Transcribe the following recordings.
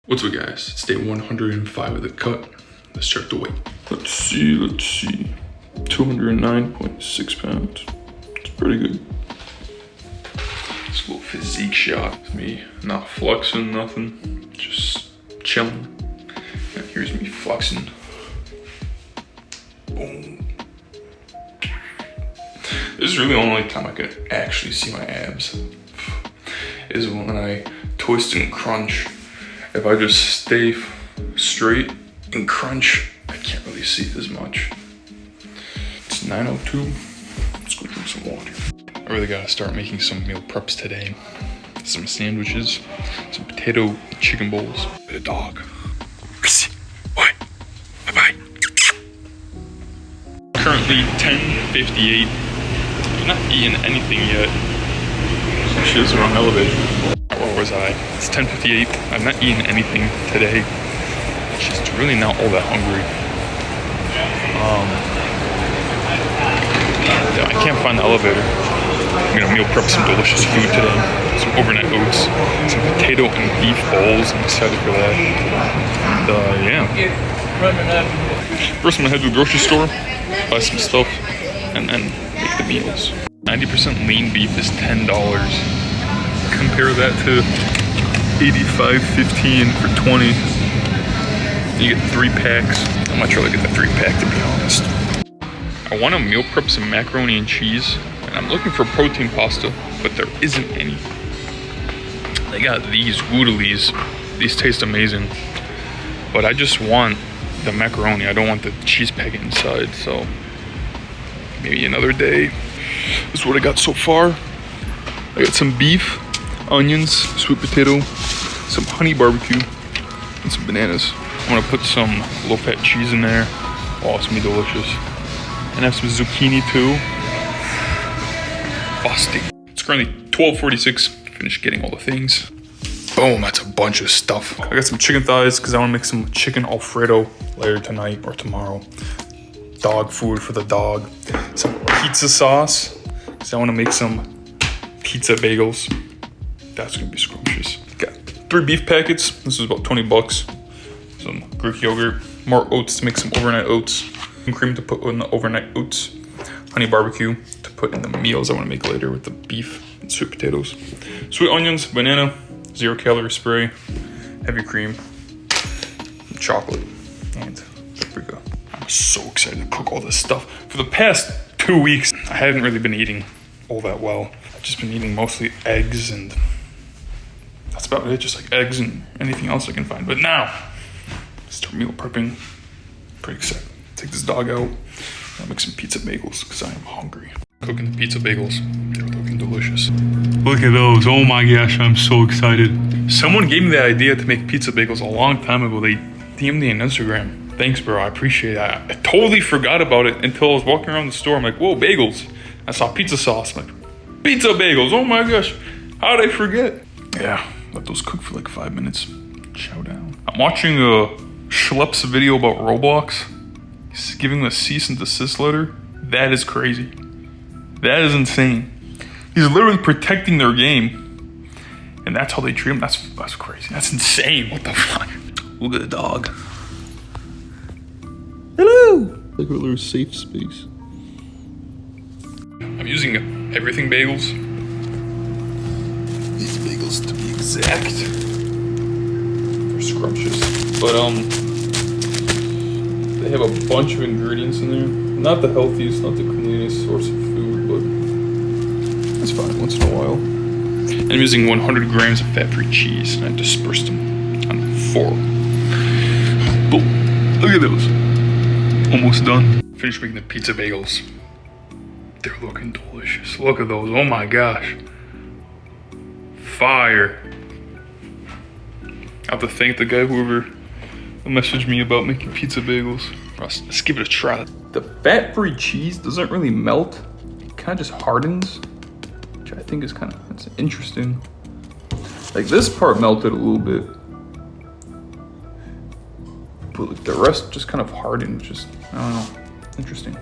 What's up guys, it's day 105 of the cut. Let's check the weight. Let's see, 209.6 pounds. It's pretty good. It's a little physique shot of me, not flexing, nothing, just chilling. And here's me flexing. Boom. This is really the only time I could actually see my abs, is when I twist and crunch. If I just stay straight and crunch, I can't really see it as much. It's 9:02. Let's go drink some water. I really gotta start making some meal preps today. Some sandwiches, some potato chicken bowls, and a dog. What? Bye-bye. Currently 10:58. I'm not eating anything yet. Shit's wrong elevator. Where was I? It's 10:58. I'm not eating anything today. Just really not all that hungry. Yeah, I can't find the elevator. I'm gonna meal prep some delicious food today. Some overnight oats, some potato and beef bowls. I'm excited for that. And yeah. First I'm gonna head to the grocery store, buy some stuff, and then make the meals. 90% lean beef is $10. Compare that to $85.15 for 20. You get 3 packs. I'm not sure I get the 3-pack to be honest. I want to meal prep some macaroni and cheese, and I'm looking for protein pasta, but there isn't any. They got these woodlies. These taste amazing, but I just want the macaroni. I don't want the cheese packet inside, so maybe another day. This is what I got so far. I got some beef, onions, sweet potato, some honey barbecue, and some bananas. I'm gonna put some low-fat cheese in there. Oh, it's gonna be delicious. And I have some zucchini too. Busting. It's currently 12:46. Finished getting all the things. Boom, that's a bunch of stuff. I got some chicken thighs because I want to make some chicken Alfredo later tonight or tomorrow. Dog food for the dog. Some pizza sauce because I want to make some pizza bagels. That's gonna be scrumptious. Got 3 beef packets. This is about 20 bucks. Some Greek yogurt, more oats to make some overnight oats, and cream to put in the overnight oats, honey barbecue to put in the meals I want to make later with the beef and sweet potatoes, sweet onions, banana, 0-calorie spray, heavy cream, chocolate, and paprika. I'm so excited to cook all this stuff. For the past 2 weeks, I haven't really been eating all that well. I've just been eating mostly eggs, and that's about it, just like eggs and anything else I can find. But now, start meal prepping. Pretty excited. Take this dog out. I'll make some pizza bagels because I am hungry. Cooking the pizza bagels. They're looking delicious. Look at those. Oh my gosh, I'm so excited. Someone gave me the idea to make pizza bagels a long time ago. They DM'd me on Instagram. Thanks, bro. I appreciate it. I totally forgot about it until I was walking around the store. I'm like, whoa, bagels. I saw pizza sauce. I'm like, pizza bagels. Oh my gosh. How did I forget? Yeah, let those cook for like 5 minutes. Chow down. I'm watching Schlepp's video about Roblox. He's giving a cease and desist letter. That is crazy. That is insane. He's literally protecting their game, and that's how they treat him. That's crazy. That's insane. What the fuck? Look at the dog. Hello. Like a little safe space. I'm using everything bagels. These bagels, to be exact, they're scrumptious. But they have a bunch of ingredients in there. Not the healthiest, not the cleanest source of food, but it's fine once in a while. And I'm using 100 grams of fat-free cheese, and I dispersed them on 4. Boom. Look at those. Almost done. Finished making the pizza bagels. They're looking delicious. Look at those. Oh my gosh. Fire. I have to thank the guy whoever messaged me about making pizza bagels. Let's give it a try. The fat-free cheese doesn't really melt. It kind of just hardens, which I think is it's interesting. Like this part melted a little bit, but like the rest just kind of hardened. Just, I don't know, interesting.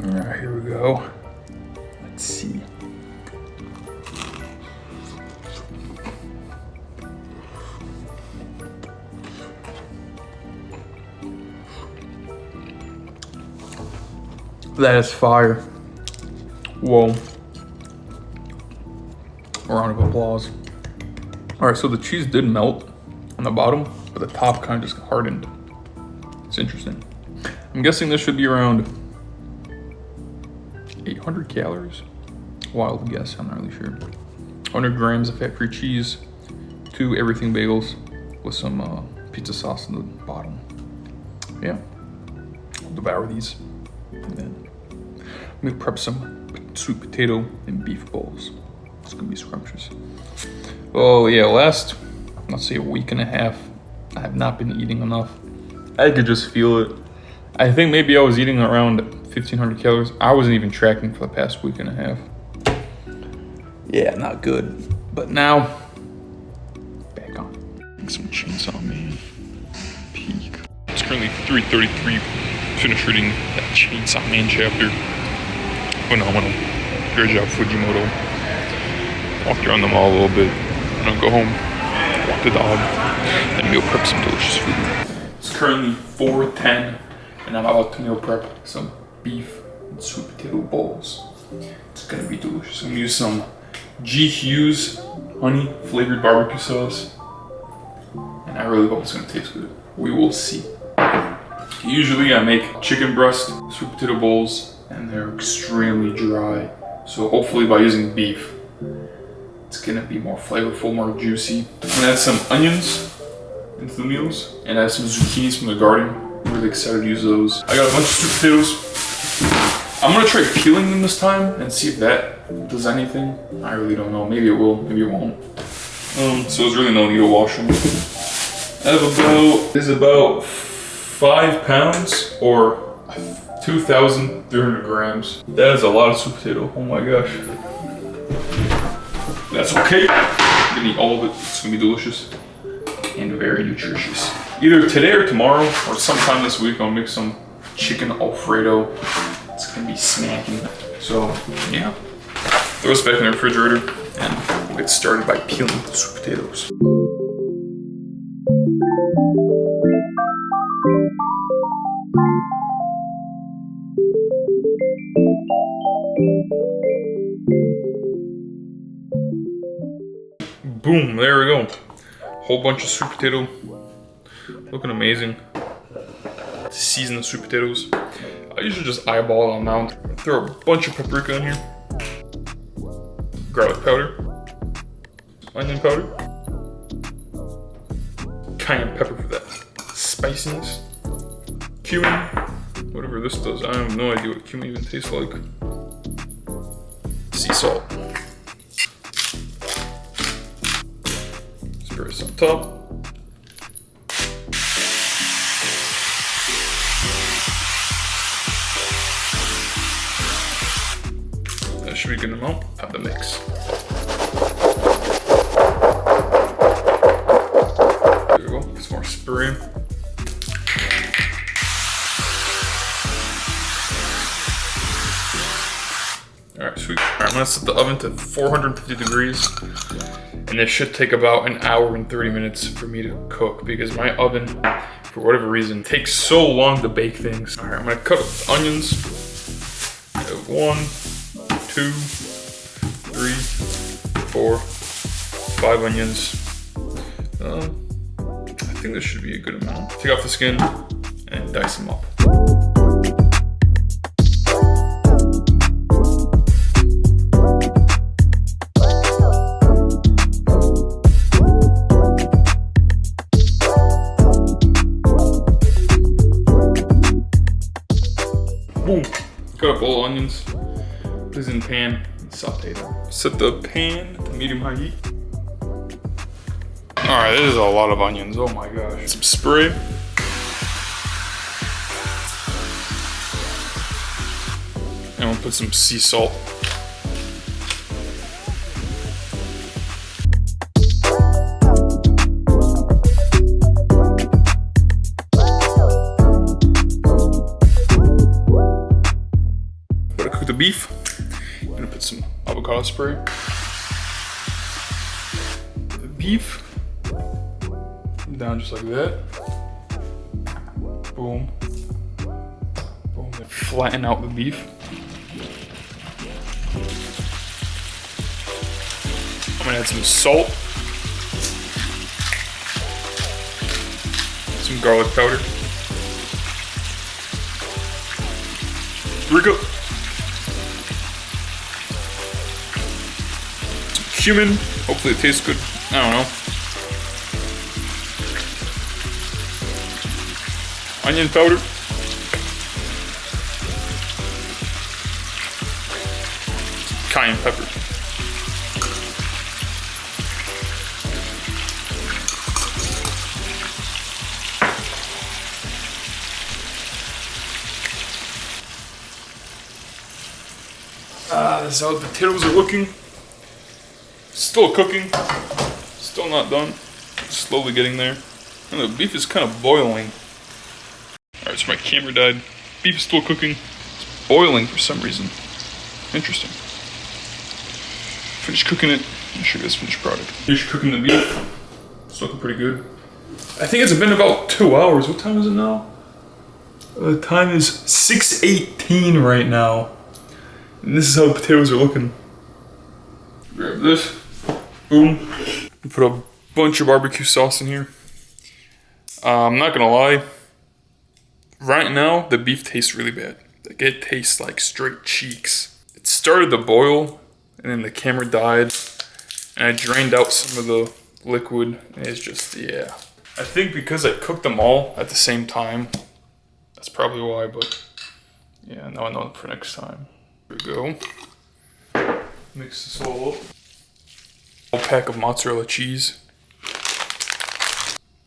All right, here we go. Let's see. That is fire. Whoa. A round of applause. All right, so the cheese did melt on the bottom, but the top kind of just hardened. It's interesting. I'm guessing this should be around 800 calories. Wild guess, I'm not really sure. 100 grams of fat-free cheese, 2 everything bagels with some pizza sauce in the bottom. Yeah, I'll devour these. And then I'm gonna prep some sweet potato and beef bowls. It's gonna be scrumptious. Oh yeah, last, let's say a week and a half, I have not been eating enough. I could just feel it. I think maybe I was eating around 1,500 calories. I wasn't even tracking for the past week and a half. Yeah, not good. But now, back on. Some chainsaw man. Peak. It's currently 3:33. Finished reading that Chainsaw Man chapter. Phenomenal. Great job, Fujimoto. Walked around the mall a little bit. And I'll go home, walk the dog, and meal prep some delicious food. It's currently 4:10, and I'm about to meal prep some beef and sweet potato bowls. It's gonna be delicious. I'm gonna use some G. Hughes honey flavored barbecue sauce. And I really hope it's gonna taste good. We will see. Usually I make chicken breast, sweet potato bowls, and they're extremely dry. So hopefully by using beef, it's gonna be more flavorful, more juicy. I'm gonna add some onions into the meals, and add some zucchinis from the garden. I'm really excited to use those. I got a bunch of sweet potatoes. I'm gonna try peeling them this time and see if that does anything. I really don't know. Maybe it will, maybe it won't. So there's really no need to wash them. I have about 5 pounds or 2,300 grams. That is a lot of sweet potato. Oh my gosh. That's okay. I'm gonna eat all of it. It's gonna be delicious and very nutritious. Either today or tomorrow or sometime this week, I'll make some chicken Alfredo. It's gonna be snacking. So yeah, throw this back in the refrigerator and we'll get started by peeling the sweet potatoes. Boom, there we go. Whole bunch of sweet potato. Looking amazing. Season the sweet potatoes. I usually just eyeball the amount. Throw a bunch of paprika in here. Garlic powder. Onion powder. Cayenne pepper for that spiciness. Cumin. Whatever this does. I have no idea what cumin even tastes like. Sea salt. Spray this on top. That should be a good amount. Have the mix. There we go. Get some more spray. Alright, sweet. Alright, I'm gonna set the oven to 450 degrees. And this should take about an hour and 30 minutes for me to cook because my oven, for whatever reason, takes so long to bake things. Alright, I'm gonna cut up onions. I have 1, 2, 3, 4, 5 onions. I think this should be a good amount. Take off the skin and dice them up. onions. Put this in the pan and saute them. Set the pan to medium-high heat. All right, this is a lot of onions. Oh my gosh. Some spray. And we'll put some sea salt. Gotta cook the beef. I'm gonna put some avocado spray. The beef. Down just like that. Boom. Boom. Then flatten out the beef. I'm gonna add some salt. Some garlic powder. Rico. Some cumin. Hopefully it tastes good. I don't know. Onion powder. Cayenne pepper. This is how the potatoes are looking. Still cooking. Still not done. Slowly getting there. And the beef is kind of boiling. Alright, so my camera died. Beef is still cooking. It's boiling for some reason. Interesting. Finished cooking it. I'll show you guys finished product. Finished cooking the beef. It's looking pretty good. I think it's been about 2 hours. What time is it now? The time is 6:18 right now. And this is how the potatoes are looking. Grab this. Boom. Put a bunch of barbecue sauce in here. I'm not gonna lie. Right now, the beef tastes really bad. Like, it tastes like straight cheeks. It started to boil, and then the camera died, and I drained out some of the liquid, and it's just, yeah. I think because I cooked them all at the same time, that's probably why, but yeah, now I know for next time. Here we go. Mix this all up. A pack of mozzarella cheese.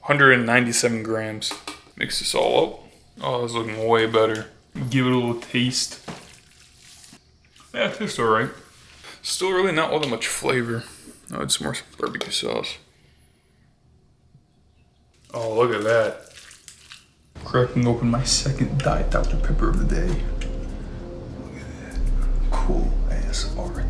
197 grams. Mix this all up. Oh, it's looking way better. Give it a little taste. Yeah, it tastes alright. Still really not all that much flavor. Oh, it's more barbecue sauce. Oh, look at that. Cracking open my second Diet Dr. Pepper of the day. Look at that. Cool ass art.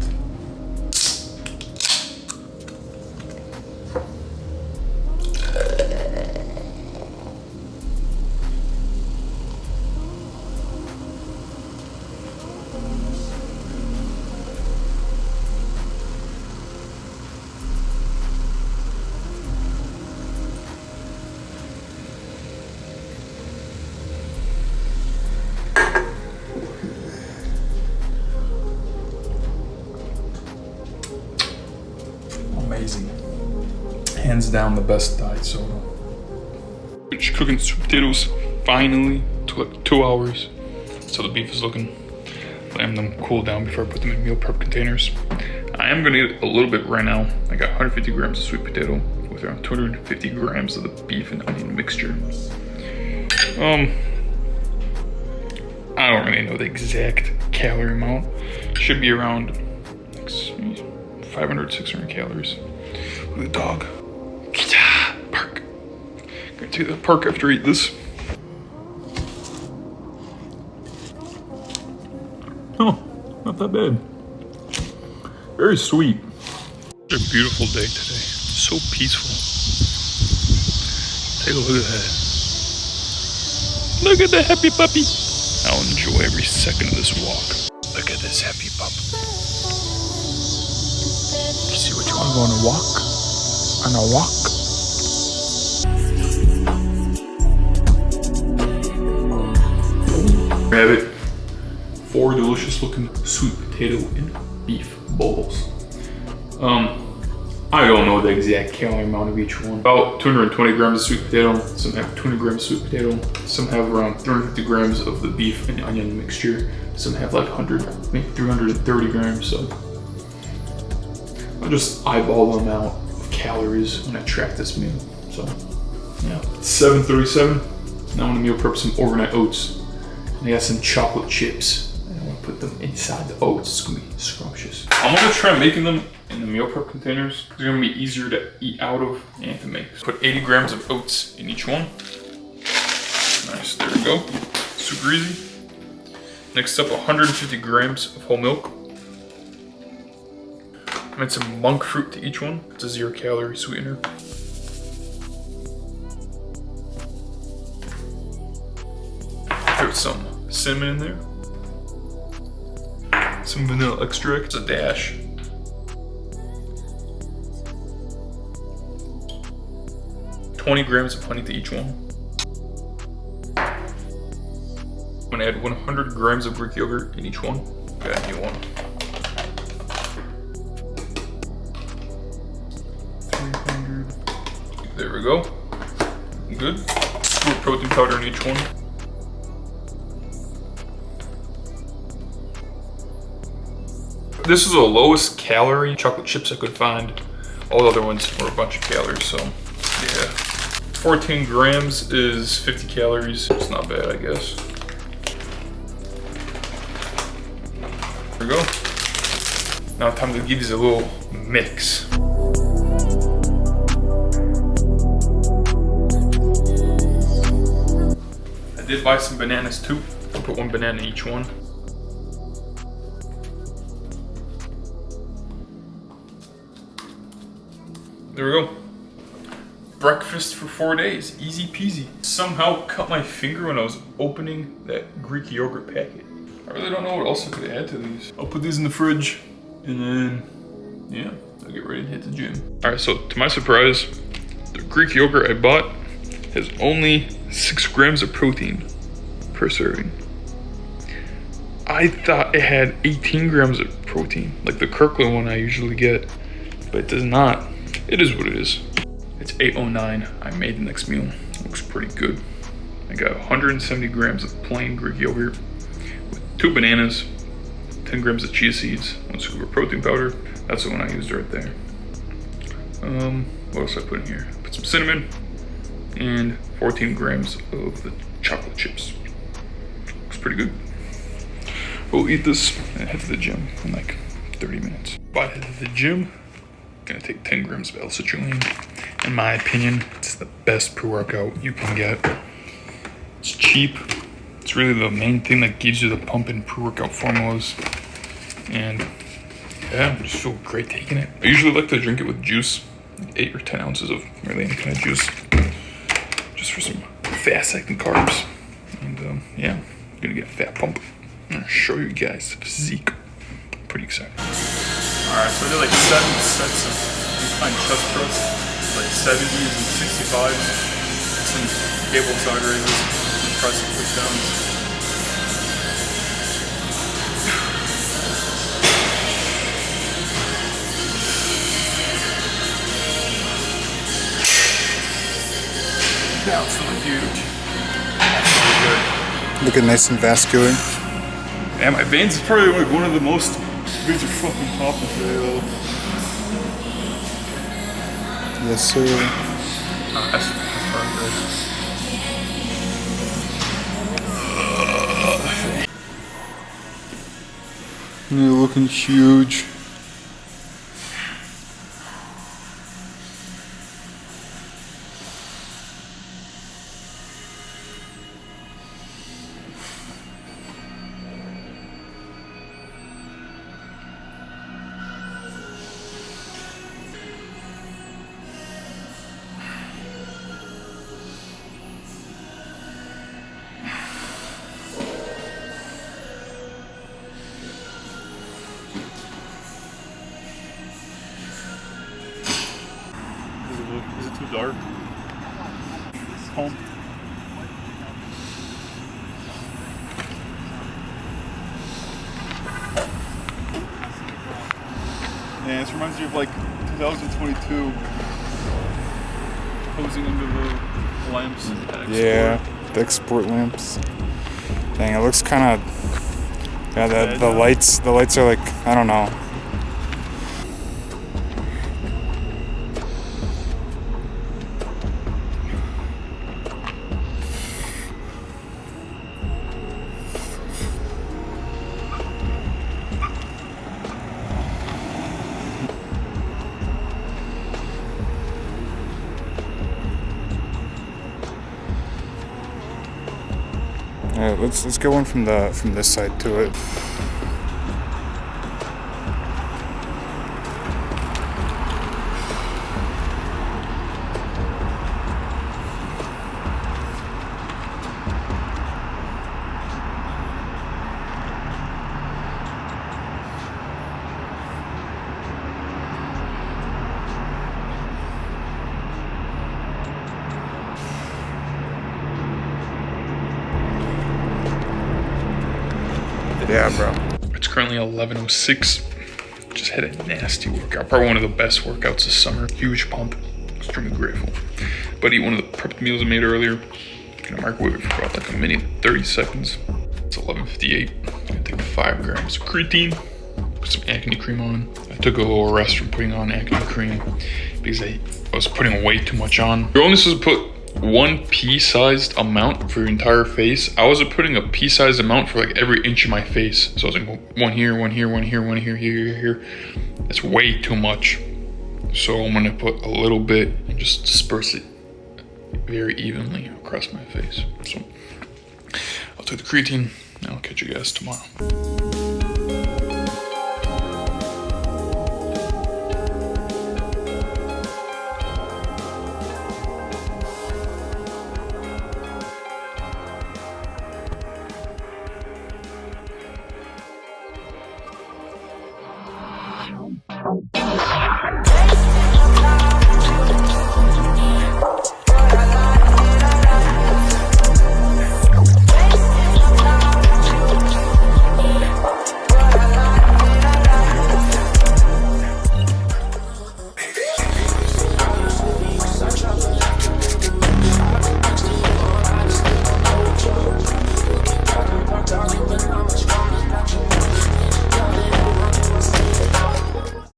Amazing. Hands down the best diet soda. Finished cooking sweet potatoes, finally. Took like 2 hours. So the beef is looking. Let them cool down before I put them in meal prep containers. I am gonna eat a little bit right now. I got 150 grams of sweet potato with around 250 grams of the beef and onion mixture. I don't really know the exact calorie amount. Should be around 500, 600 calories. Look at the dog. Park. Gonna take the park after I eat this. Oh, not that bad. Very sweet. What a beautiful day today. So peaceful. Take a look at that. Look at the happy puppy. I'll enjoy every second of this walk. Look at this happy pup. You see what you want to go on a walk? On a walk? Grab it. 4 delicious looking sweet potato and beef bowls. I don't know the exact calorie amount of each one. About 220 grams of sweet potato. Some have 200 grams of sweet potato. Some have around 350 grams of the beef and onion mixture. Some have like 100, maybe 330 grams. So I'll just eyeball the amount of calories when I track this meal. So yeah, 7:37. Now I'm gonna meal prep some overnight oats. And I got some chocolate chips. And I'm gonna put them inside the oats. It's gonna be scrumptious. I'm gonna try making them in the meal prep containers. They're gonna be easier to eat out of and to make. Put 80 grams of oats in each one. Nice, there we go. Super easy. Next up, 150 grams of whole milk. I made some monk fruit to each one. It's a 0-calorie sweetener. Put some cinnamon in there. Some vanilla extract. It's a dash. $20 grams of honey to each one. I'm gonna add 100 grams of Greek yogurt in each one. Got a new one. 300. There we go. Good. Scoop protein powder in each one. This is the lowest calorie chocolate chips I could find. All the other ones were a bunch of calories, so yeah. 14 grams is 50 calories. It's not bad, I guess. There we go. Now time to give these a little mix. I did buy some bananas too. I'll put 1 banana in each one. There we go. Breakfast for 4 days, easy peasy. Somehow cut my finger when I was opening that Greek yogurt packet. I really don't know what else I could add to these. I'll put these in the fridge and then, yeah, I'll get ready to hit the gym. All right, so to my surprise, the Greek yogurt I bought has only 6 grams of protein per serving. I thought it had 18 grams of protein, like the Kirkland one I usually get, but it does not. It is what it is. It's 8:09. I made the next meal. Looks pretty good. I got 170 grams of plain Greek yogurt with 2 bananas, 10 grams of chia seeds, 1 scoop of protein powder. That's the one I used right there. What else did I put in here? Put some cinnamon and 14 grams of the chocolate chips. Looks pretty good. We'll eat this and head to the gym in like 30 minutes. By head to the gym, gonna take 10 grams of L-citrulline. In my opinion, it's the best pre-workout you can get. It's cheap. It's really the main thing that gives you the pump in pre-workout formulas. And yeah, I just feel great taking it. I usually like to drink it with juice, like 8 or 10 ounces of really any kind of juice, just for some fast-acting carbs. And yeah, I'm gonna get a fat pump. I'm gonna show you guys the physique. Pretty excited. Alright, so I did like 7 sets of incline chest press, like 70s and 65s, some cable side raises, some press and push downs. Now it's feeling huge. That's really good. Looking nice and vascular. Yeah, my veins is probably like one of the most. Veins are fucking popping today though. Yes, sir. That's perfect. You're looking huge. Is it too dark? Home. Yeah, this reminds me of like 2022. Posing under the lamps. Yeah, the export lamps. Dang, it looks kind of. Yeah, the lights. The lights are like, I don't know. All right, let's get one from this side to it. Yeah, bro. It's currently 11:06. Just had a nasty workout. Probably one of the best workouts this summer. Huge pump. Extremely grateful. But eat one of the prepped meals I made earlier. Gonna microwave it for about like a minute, 30 seconds. It's 11:58. Gonna take 5 grams of creatine. Put some acne cream on. I took a little rest from putting on acne cream because I was putting way too much on. You're only supposed to put 1 pea-sized amount for your entire face. I was putting a pea-sized amount for like every inch of my face. So I was like, one here, one here, one here, one here, here. That's way too much. So I'm gonna put a little bit and just disperse it very evenly across my face. So I'll take the creatine and I'll catch you guys tomorrow.